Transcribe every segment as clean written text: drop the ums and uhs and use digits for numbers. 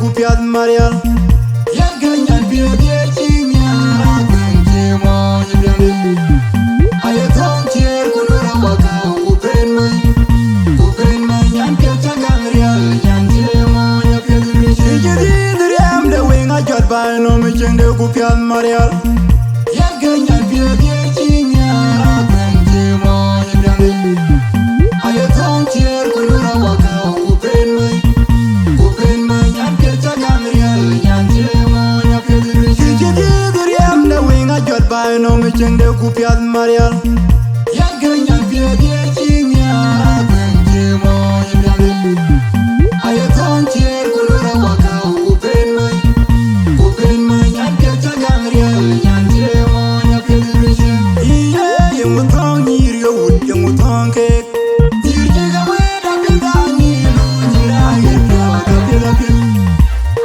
kupiat Marial. Yanganyan biye chinya Kwenchemo yibyande Ayatong chier kunura waka Upen mai Nyan kelcha gangrial Nyan chemo yapyadri Shijidi diriam de winga jot bay no michende kupiat Marial. Yanganyan biye chinya Kwenchemo yibyande Ayatong chier kunura waka Upen mai Nyan kelcha gangrial Nyan chemo yapyadri Shijidi diriam de winga jot bay no michende kupiat Marial. Yanganyan biye chinya Kwenchemo yibyande Ayatong chier kunura waka Upen mai Nyan kelcha gangrial Nyan chemo yapyadri Iye yungutong niryo wood yungutong kek Nirjiga weda pintangi Nunjira yepya kapilapil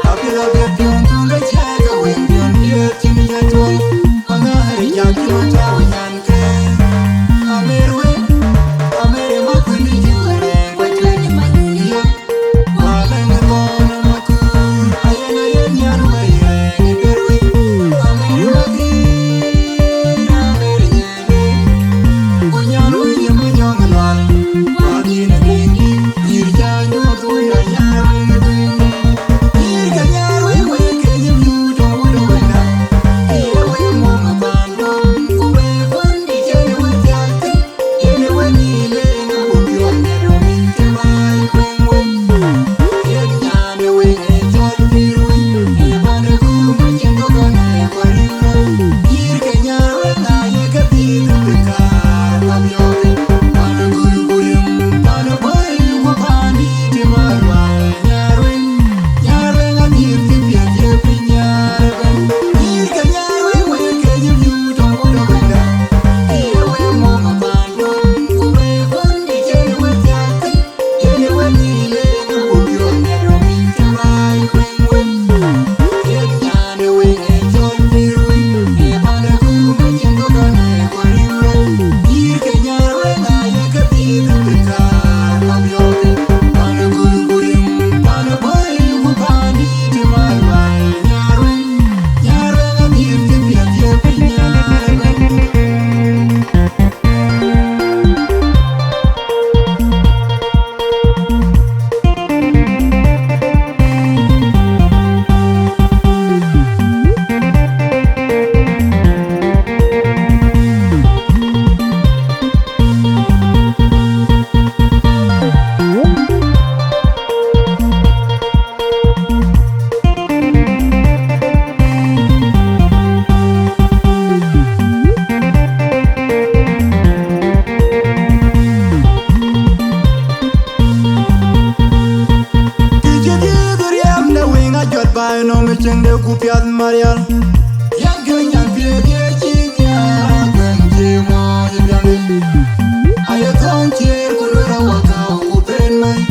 Kapilapil tunga chega wengyon Yet chini yatwal Pangari yakilo tawa nyan kek Amerwe Amere makundi jure Kwechweni manyuliya Walenga kona makun Ayana yenyaru mayre Ngerwe Amere makin Amere nyene Kunyaru yemunyongalwal Wagina dengi Yirjanyu makuya nyaru ngedengi Yirga nyaru weke nyemluda wuda wena Iyewe mwonga bando Kube kundi jene wetiake Jene wenile Ngubyo nero minte mai kwengwe Yednyane wenge jol pirwe Ibane kuma chengo kane kwa ringa Yirga nyaru na yega pika pikar Pabyoke Pana guru gurim Pana boy wapani Timarwa Nyarwe nga mirti piye pinyarwe Yirga nyarwe weke nyemluda wuda wena Iyewe mwonga bando Kube kundi jene wetiake Jene wenile Ngubyo nero minte mai kwengwe Yednyane wenge jol pirwe Ibane kuma chengo kane kwa ringa Yirga nyarwe na yega pika pikar Pabyoke Pana guru gurim Pana boy wapani Timarwa Nyarwe nga mirti piye pinyarwe Bay no michende kupiat Marial. Yanganyan biye chinya Kwenchemo yibyande Ayatong chier kunura waka Upen mai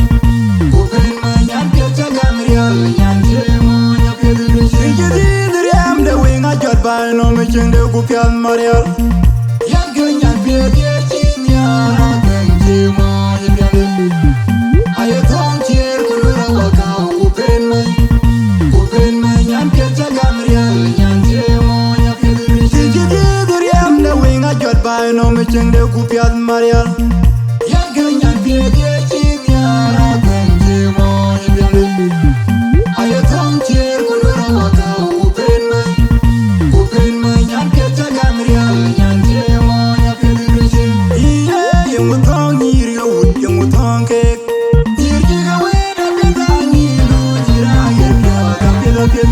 Nyan kelcha gangrial Nyan chemo yapyadri Shijidi diriam de winga jot bay no michende kupiat Marial. Yanganyan biye chinya Kwenchemo yibyande Ayatong chier kunura waka Upen mai Nyan kelcha gangrial Nyan chemo yapyadri Shijidi diriam de winga jot bay no michende kupiat Marial. Yanganyan biye chinya Kwenchemo yibyande Ayatong chier kunura waka Upen mai Nyan kelcha gangrial Nyan chemo yapyadri Iye yungutong niryo wood yungutong kek Nirjiga weda pintangi Nunjira yepya kapilapil